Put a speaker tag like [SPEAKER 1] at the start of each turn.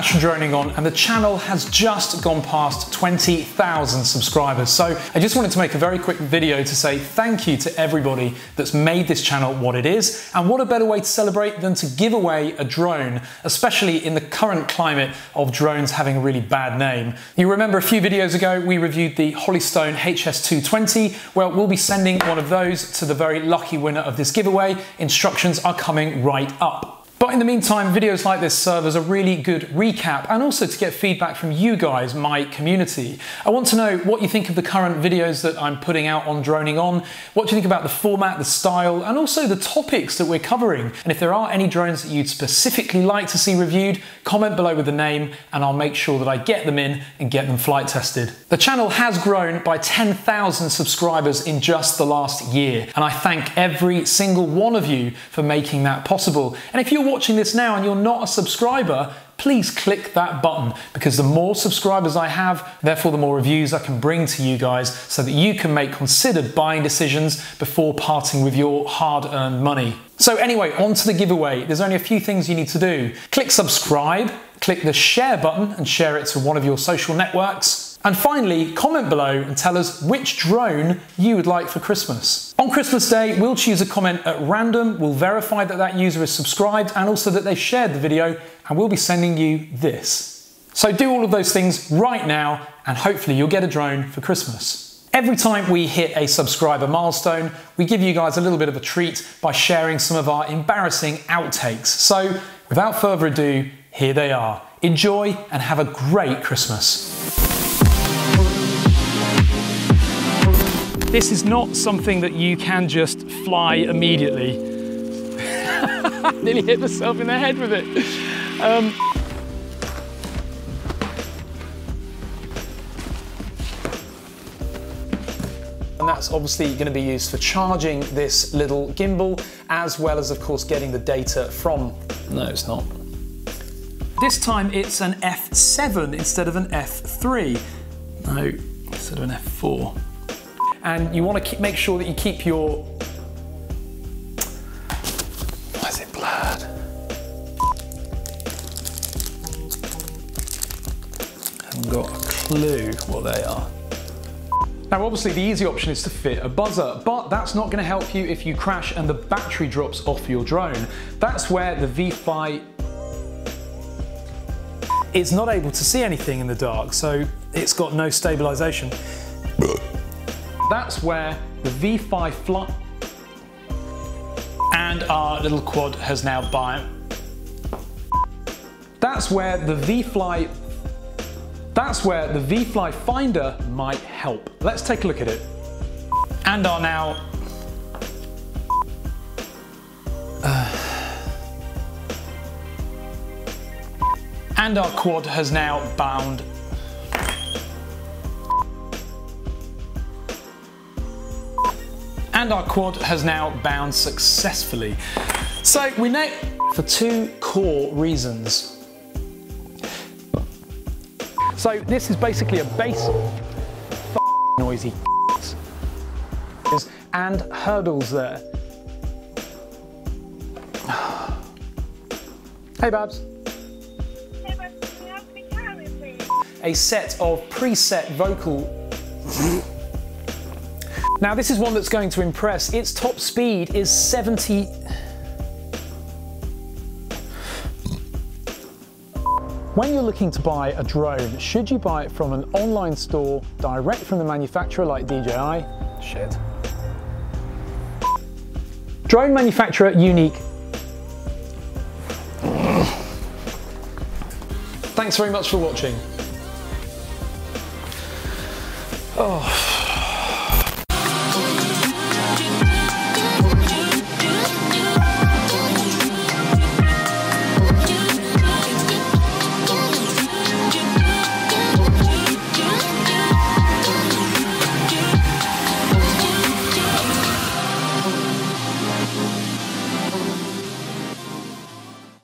[SPEAKER 1] Ash from DroningON, and the channel has just gone past 20,000 subscribers. So I just wanted to make a very quick video to say thank you to everybody that's made this channel what it is, and what a better way to celebrate than to give away a drone, especially in the current climate of drones having a really bad name. You remember a few videos ago we reviewed the Holystone HS220. Well, we'll be sending one of those to the very lucky winner of this giveaway. Instructions are coming right up. But in the meantime, videos like this serve as a really good recap and also to get feedback from you guys, my community. I want to know what you think of the current videos that I'm putting out on DroningON. What do you think about the format, the style, and also the topics that we're covering? And if there are any drones that you'd specifically like to see reviewed, comment below with the name and I'll make sure that I get them in and get them flight tested. The channel has grown by 10,000 subscribers in just the last year, and I thank every single one of you for making that possible. And if you're watching this now and you're not a subscriber, please click that button, because the more subscribers I have, therefore the more reviews I can bring to you guys so that you can make considered buying decisions before parting with your hard-earned money. So anyway, on to the giveaway. There's only a few things you need to do. Click subscribe, click the share button and share it to one of your social networks. And finally, comment below and tell us which drone you would like for Christmas. On Christmas Day, we'll choose a comment at random, we'll verify that that user is subscribed and also that they shared the video, and we'll be sending you this. So do all of those things right now and hopefully you'll get a drone for Christmas. Every time we hit a subscriber milestone, we give you guys a little bit of a treat by sharing some of our embarrassing outtakes. So without further ado, here they are. Enjoy and have a great Christmas. This is not something that you can just fly immediately. Nearly hit myself in the head with it. And that's obviously going to be used for charging this little gimbal, as well as, of course, getting the data from... No, it's not. This time it's an F7 instead of an F3. No, instead of an F4. And you want to make sure that you keep your... Why is it blurred? I haven't got a clue what they are. Now obviously the easy option is to fit a buzzer, but that's not going to help you if you crash and the battery drops off your drone. That's where the V-Fly is not able to see anything in the dark, so it's got no stabilization. That's where the V-Fly fly and our little quad has now That's where the V-Fly finder might help. Let's take a look at it. And our now and our quad has now bound. And our quad has now bound successfully. So we know for two core reasons. So this is basically a base noisy and hurdles there. Hey Babs.
[SPEAKER 2] Hey Babs, can you help me carry it, please?
[SPEAKER 1] A set of preset vocal. Now this is one that's going to impress. Its top speed is 70. When you're looking to buy a drone, should you buy it from an online store, direct from the manufacturer like DJI? Shit. Drone manufacturer unique. Thanks very much for watching. Oh.